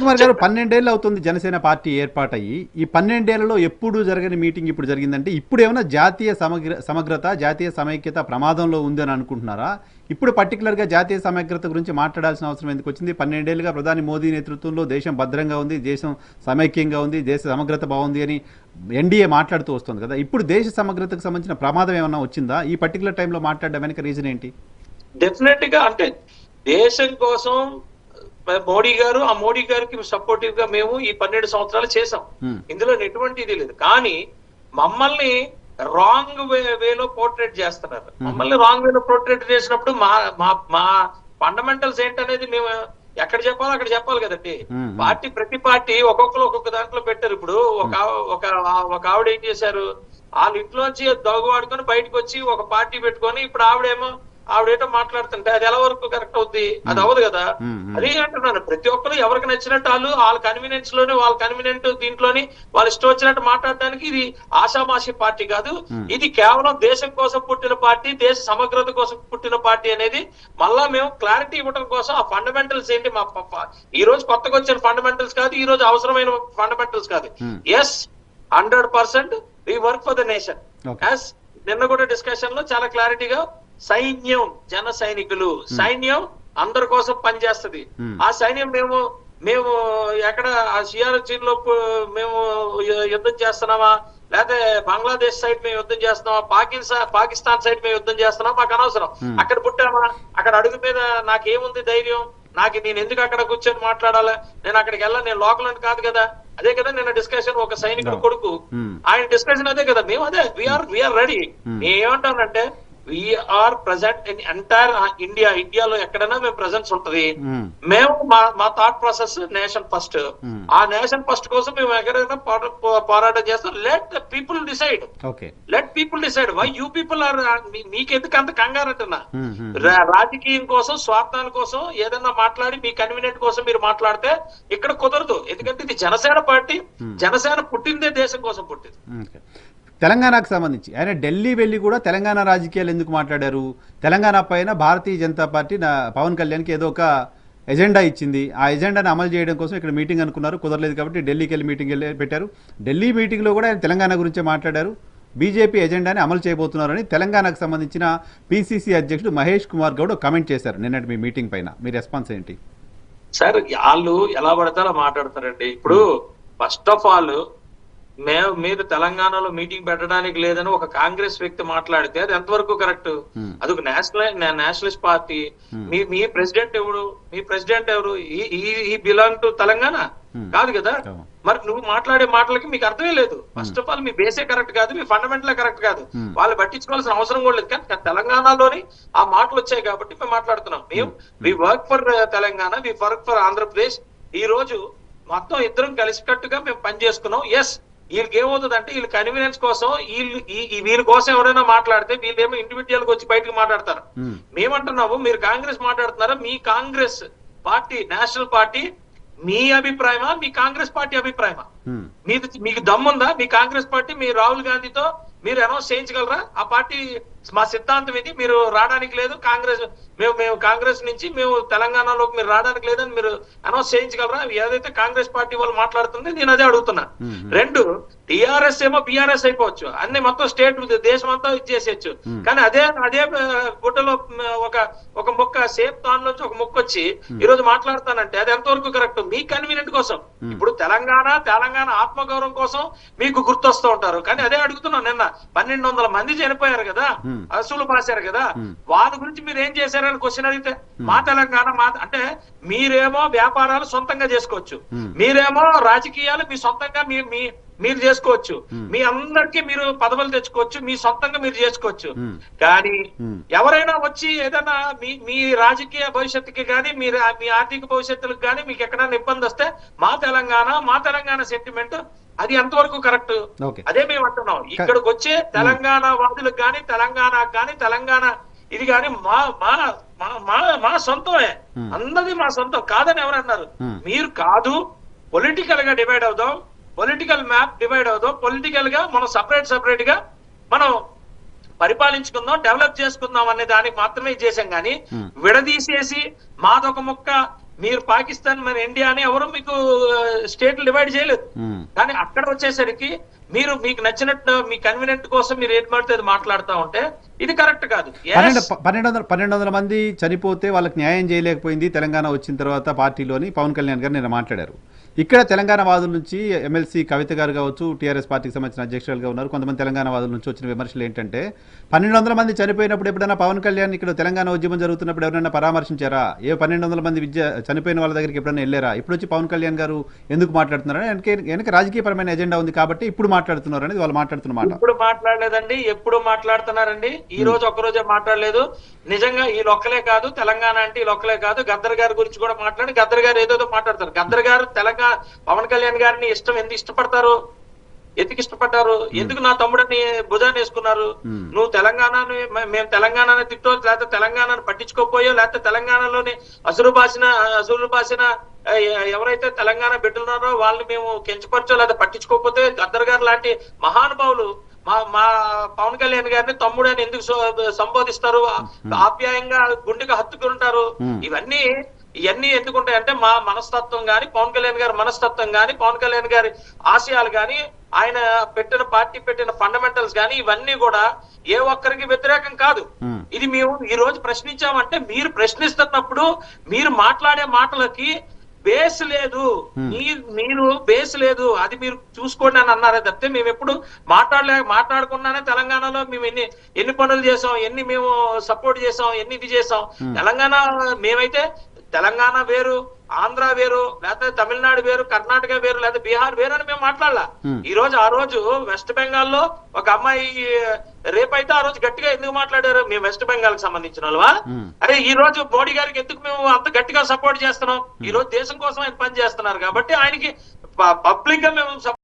కుమార్ గారు 12 ఏళ్ళు అవుతుంది జనసేన పార్టీ ఏర్పాటయ్యి. ఈ 12 ఏళ్లలో ఎప్పుడు జరగని మీటింగ్ ఇప్పుడు జరిగిందంటే, ఇప్పుడు ఏమైనా జాతీయ సమగ్రత, జాతీయ సమైక్యత ప్రమాదంలో ఉందని అనుకుంటున్నారా? ఇప్పుడు పర్టికులర్గా జాతీయ సమగ్రత గురించి మాట్లాడాల్సిన అవసరం ఎందుకు వచ్చింది? 12 ఏళ్ళుగా ప్రధాని మోదీ నేతృత్వంలో దేశం భద్రంగా ఉంది, దేశం సమైక్యంగా ఉంది, దేశ సమగ్రత బాగుంది అని ఎన్డీఏ మాట్లాడుతూ వస్తుంది కదా. ఇప్పుడు దేశ సమగ్రతకు సంబంధించిన ప్రమాదం ఏమన్నా వచ్చిందా? ఈ పర్టికులర్ టైంలో మాట్లాడడం వెనక రీజన్ ఏంటి? డెఫినెట్ గా అంటే దేశం కోసం మోడీ గారు, ఆ మోడీ గారికి సపోర్టివ్ గా మేము ఈ 12 సంవత్సరాలు చేసాం. ఇందులో ఎటువంటి ఇది లేదు. కానీ మమ్మల్ని రాంగ్ వేలో పోర్ట్రేట్ చేస్తున్నారు. మమ్మల్ని రాంగ్ వేలో పోర్ట్రేట్ చేసినప్పుడు మా ఫండమెంటల్స్ ఏంటనేది మేము ఎక్కడ చెప్పాలో అక్కడ చెప్పాలి కదండి. ప్రతి పార్టీ ఒక్కొక్కరు ఒక్కొక్క దాంట్లో పెట్టారు. ఇప్పుడు ఒక ఆవిడ ఏం చేశారు, వాళ్ళ ఇంట్లోంచి దొంగవాడుకొని బయటకు వచ్చి ఒక పార్టీ పెట్టుకొని ఇప్పుడు ఆవిడేటో మాట్లాడుతుంటే అది ఎలా వరకు కరెక్ట్ అవుద్ది? అది అవ్వదు కదా. అదే అంటున్నాను, ప్రతి ఒక్కరు ఎవరికి నచ్చినట్టు వాళ్ళ కన్వీనియన్స్ లోని, వాళ్ళ కన్వీనియంట్ దీంట్లోని వాళ్ళు ఇష్టం వచ్చినట్టు మాట్లాడడానికి ఇది ఆషామాషి పార్టీ కాదు. ఇది కేవలం దేశం కోసం పుట్టిన పార్టీ, దేశ సమగ్రత కోసం పుట్టిన పార్టీ అనేది మళ్ళా మేము క్లారిటీ ఇవ్వడం కోసం ఆ ఫండమెంటల్స్ ఏంటి, ఈ రోజు కొత్తగా వచ్చిన ఫండమెంటల్స్ కాదు, ఈ రోజు అవసరమైన ఫండమెంటల్స్ కాదు. Yes, 100% we work for the nation. నిన్న కూడా డిస్కషన్ లో చాలా క్లారిటీగా సైన్యం, జన సైనికులు, సైన్యం అందరి కోసం పనిచేస్తుంది. ఆ సైన్యం మేము ఎక్కడ సిఆర్జీ లో మేము యుద్ధం చేస్తున్నామా, లేకపోతే బంగ్లాదేశ్ సైడ్ మేము యుద్ధం చేస్తున్నామా, పాకిస్తాన్ సైడ్ మేము యుద్ధం చేస్తున్నామా, మాకు అనవసరం. అక్కడ పుట్టామా, అక్కడ అడుగు మీద నాకేముంది ధైర్యం, నేను ఎందుకు అక్కడ కూర్చొని మాట్లాడాలి, నేను అక్కడికి వెళ్ళాలి, నేను లోకల్ అని కాదు కదా. అదే కదా నిన్న డిస్కషన్, ఒక సైనికుడు కొడుకు ఆయన డిస్కషన్ అదే కదా. మేము అదే వీఆర్ రెడీ. ఏమంటానంటే we're present in entire India. ఇండియాలో ఎక్కడైనా మేము ప్రెసెన్స్ ఉంటది. మేము మా థాట్ ప్రాసెస్ నేషన్ ఫస్ట్. ఆ నేషన్ ఫస్ట్ కోసం మేము ఎక్కడైనా పోరాటం చేస్తాం. Let people decide. Let people decide. Why you people are, మీకెందుకు అంత కంగారు అంటున్నా? రాజకీయం కోసం, స్వార్థాల కోసం ఏదన్నా మాట్లాడి మీ కన్వీనియంట్ కోసం మీరు మాట్లాడితే ఇక్కడ కుదరదు. ఎందుకంటే ఇది జనసేన పార్టీ. జనసేన పుట్టిందే దేశం కోసం పుట్టింది. తెలంగాణకు సంబంధించి ఆయన ఢిల్లీ వెళ్ళి కూడా తెలంగాణ రాజకీయాలు ఎందుకు మాట్లాడారు? తెలంగాణ పైన భారతీయ జనతా పార్టీ పవన్ కళ్యాణ్కి ఏదో ఒక ఎజెండా ఇచ్చింది. ఆ ఎజెండాను అమలు చేయడం కోసం ఇక్కడ మీటింగ్ అనుకున్నారు, కుదరలేదు కాబట్టి ఢిల్లీకి వెళ్ళి మీటింగ్ పెట్టారు. ఢిల్లీ మీటింగ్లో కూడా ఆయన తెలంగాణ గురించే మాట్లాడారు. బీజేపీ ఎజెండాని అమలు చేయబోతున్నారని తెలంగాణకు సంబంధించిన పిసిసి అధ్యక్షుడు మహేష్ కుమార్ గౌడ్ కమెంట్ చేశారు నిన్నటి మీ మీటింగ్ పైన. మీ రెస్పాన్స్ ఏంటి? సార్, వాళ్ళు ఎలా పడతారో మాట్లాడతారండి. ఇప్పుడు ఫస్ట్ ఆఫ్ ఆల్ మీరు తెలంగాణలో మీటింగ్ పెట్టడానికి లేదని ఒక కాంగ్రెస్ వ్యక్తి మాట్లాడితే అది ఎంతవరకు కరెక్ట్? అది ఒక నేషనలిస్ట్ పార్టీ. మీ ప్రెసిడెంట్ ఎవరు? ఈ బిలాంగ్ టు తెలంగాణ కాదు కదా. మరి నువ్వు మాట్లాడే మాటలకి మీకు అర్థమే లేదు. ఫస్ట్ ఆఫ్ ఆల్ మీ బేసే కరెక్ట్ కాదు, మీ ఫండమెంటల్ కరెక్ట్ కాదు. వాళ్ళు పట్టించుకోవాల్సిన అవసరం కూడా లేదు. కానీ తెలంగాణలోని ఆ మాటలు వచ్చాయి కాబట్టి మేము మాట్లాడుతున్నాం. We work for Telangana, we work for Andhra Pradesh. ఈ రోజు మొత్తం ఇద్దరం కలిసికట్టుగా మేము పనిచేసుకున్నాం. ఎస్, వీళ్ళకి ఏమవుతుంది అంటే వీళ్ళ కన్వీనియన్స్ కోసం వీళ్ళ కోసం ఎవరైనా మాట్లాడితే వీళ్ళేమో ఇండివిజువల్ గా వచ్చి బయటకు మాట్లాడతారు. మేమంటున్నాము, మీరు కాంగ్రెస్ మాట్లాడుతున్నారా? మీ కాంగ్రెస్ పార్టీ, నేషనల్ పార్టీ మీ అభిప్రాయమా, మీ కాంగ్రెస్ పార్టీ అభిప్రాయమా? మీకు దమ్ముందా? మీ కాంగ్రెస్ పార్టీ మీ రాహుల్ గాంధీతో మీరు అనౌన్స్ చేయించగలరా? ఆ పార్టీ మా సిద్ధాంతం ఇది, మీరు రావడానికి లేదు, మేము కాంగ్రెస్ నుంచి మేము తెలంగాణలోకి మీరు రావడానికి లేదని మీరు అనౌన్స్ చేయించగలరా? ఏదైతే కాంగ్రెస్ పార్టీ వాళ్ళు మాట్లాడుతుంది నేను అదే అడుగుతున్నా. రెండు, టిఆర్ఎస్ ఏమో బిఆర్ఎస్ అయిపోవచ్చు, అన్ని మొత్తం స్టేట్ దేశం అంతా ఇచ్చేసేయచ్చు. కానీ అదే గుట్టలో ఒక మొక్క సేఫ్ దానిలోంచి ఒక మొక్క వచ్చి ఈ రోజు మాట్లాడతానంటే అది ఎంతవరకు కరెక్ట్? మీ కన్వీనియంట్ కోసం. ఇప్పుడు తెలంగాణ ఆత్మగౌరవం కోసం మీకు గుర్తొస్తూ ఉంటారు. కానీ అదే అడుగుతున్నాం, నిన్న 1200 మంది చనిపోయారు కదా, అసలు పాసారు కదా, వాళ్ళ గురించి మీరు ఏం చేశారని క్వశ్చన్ అడిగితే మా తెలంగాణ అంటే మీరేమో వ్యాపారాలు సొంతంగా చేసుకోవచ్చు, మీరేమో రాజకీయాలు మీ సొంతంగా మీరు చేసుకోవచ్చు, మీ అందరికీ మీరు పదవులు తెచ్చుకోవచ్చు, మీ సొంతంగా మీరు చేసుకోవచ్చు. కానీ ఎవరైనా వచ్చి ఏదైనా మీ రాజకీయ భవిష్యత్తుకి కానీ మీ ఆర్థిక భవిష్యత్తులకు కానీ మీకు ఎక్కడైనా ఇబ్బంది వస్తే మా తెలంగాణ సెంటిమెంట్ అది ఎంతవరకు కరెక్ట్? అదే మేము అంటున్నాం. ఇక్కడికి వచ్చే తెలంగాణ వాదులకు కానీ తెలంగాణ ఇది కానీ మా సొంతమే, అందరిది మా సొంతం కాదని ఎవరన్నారు? మీరు కాదు, పొలిటికల్ గా డివైడ్ అవుదాం, పొలిటికల్ మ్యాప్ డివైడ్ అవుదాం, పొలిటికల్ గా మనం సపరేట్ గా మనం పరిపాలించుకుందాం, డెవలప్ చేసుకుందాం అనే దానికి మాత్రమే చేసాం. కానీ విడదీసేసి మాదొక ముక్క మీరు పాకిస్తాన్ మన ఇండియా అని ఎవరు మీకు స్టేట్లు డివైడ్ చేయలేదు. ఉమ్. కానీ అక్కడ వచ్చేసరికి మీరు మీకు నచ్చినట్టు మీ కన్వీనియంట్ కోసం మీరు ఏది మాట్లాడితే అది మాట్లాడుతూ ఉంటే ఇది కరెక్ట్ కాదు. Yes, 1200 మంది చనిపోతే వాళ్ళకి న్యాయం చేయలేకపోయింది తెలంగాణ వచ్చిన తర్వాత పార్టీలోని పవన్ కళ్యాణ్ గారు నిన్న మాట్లాడారు. ఇక్కడ తెలంగాణ వాదుల నుంచి ఎమ్మెల్సీ కవిత గారు కావచ్చు, టీఆర్ఎస్ పార్టీకి సంబంధించిన అధ్యక్షులుగా ఉన్నారు. కొంతమంది తెలంగాణ వాదుల నుంచి వచ్చిన విమర్శలు ఏంటంటే 1200 మంది చనిపోయినప్పుడు ఎప్పుడైనా పవన్ కళ్యాణ్ ఇక్కడ తెలంగాణ ఉద్యమం జరుగుతున్నప్పుడు ఎవరైనా పరామర్శించారా? 1200 మంది చనిపోయిన వాళ్ళ దగ్గరికి ఎప్పుడైనా వెళ్ళారా? ఇప్పుడు వచ్చి పవన్ కళ్యాణ్ గారు ఎందుకు మాట్లాడుతున్నారని వెనక రాజకీయపరమైన ఎజెండా ఉంది కాబట్టి ఇప్పుడు మాట్లాడుతున్నారు అనేది వాళ్ళు మాట్లాడుతున్నమాట. ఇప్పుడు మాట్లాడలేదండి, ఎప్పుడు మాట్లాడుతున్నారండి. ఈ రోజు ఒక్కరోజే మాట్లాడలేదు. నిజంగా ఈ లొక్కలే కాదు, తెలంగాణ అంటే ఈ లొక్కలే కాదు, గద్దర్ గారి గురించి కూడా మాట్లాడి గద్దర్ గారు ఏదోదో మాట్లాడతారు. గద్దర్ గారు తెలంగాణ పవన్ కళ్యాణ్ గారిని ఎందుకు ఇష్టపడతారు? ఎందుకు ఇష్టపడ్డారు? ఎందుకు నా తమ్ముడిని భుజాన్ని వేసుకున్నారు? నువ్వు తెలంగాణని మేము తెలంగాణని తిట్టో, లేకపోతే తెలంగాణను పట్టించుకోపోయో, లేకపోతే తెలంగాణలోని అసురు బాసిన ఎవరైతే తెలంగాణ బిడ్డలున్నారో వాళ్ళని మేము కించపరచో లేదా పట్టించుకోకపోతే గద్దర్ గారు లాంటి మహానుభావులు మా పవన్ కళ్యాణ్ గారిని తమ్ముడు అని ఎందుకు సంబోధిస్తారు? ఆప్యాయంగా గుండెగా హత్తుకుంటారు. ఇవన్నీ ఎందుకుంటాయి అంటే మా మనస్తత్వం గాని, పవన్ కళ్యాణ్ గారి మనస్తత్వం గాని, పవన్ కళ్యాణ్ గారి ఆశయాలు గాని, ఆయన పార్టీ పెట్టిన ఫండమెంటల్స్ గాని, ఇవన్నీ కూడా ఏ ఒక్కరికి వ్యతిరేకం కాదు. ఇది మేము ఈ రోజు ప్రశ్నించామంటే మీరు ప్రశ్నిస్తున్నప్పుడు మీరు మాట్లాడే మాటలకి బేస్ లేదు, మీరు బేస్ లేదు, అది మీరు చూసుకోండి అని అన్నారే తప్పితే మేము ఎప్పుడు మాట్లాడుకున్నానే తెలంగాణలో మేము ఎన్ని పనులు చేసాం, ఎన్ని మేము సపోర్ట్ చేసాం, ఎన్ని ఇది చేసాం. తెలంగాణ మేమైతే తెలంగాణ వేరు, ఆంధ్ర వేరు, లేకపోతే తమిళనాడు వేరు, కర్ణాటక వేరు, లేదా బీహార్ వేరు అని మేము మాట్లాడలా. ఆ రోజు వెస్ట్ బెంగాల్ లో ఒక అమ్మాయి రేపైతే ఆ రోజు గట్టిగా ఎందుకు మాట్లాడారు? మేము వెస్ట్ బెంగాల్ కి సంబంధించిన వాళ్ళవా? అరే ఈ రోజు మోడీ గారికి ఎందుకు మేము అంత గట్టిగా సపోర్ట్ చేస్తున్నాం? ఈ రోజు దేశం కోసం ఆయన పని చేస్తున్నారు కాబట్టి ఆయనకి పబ్లిక్ గా మేము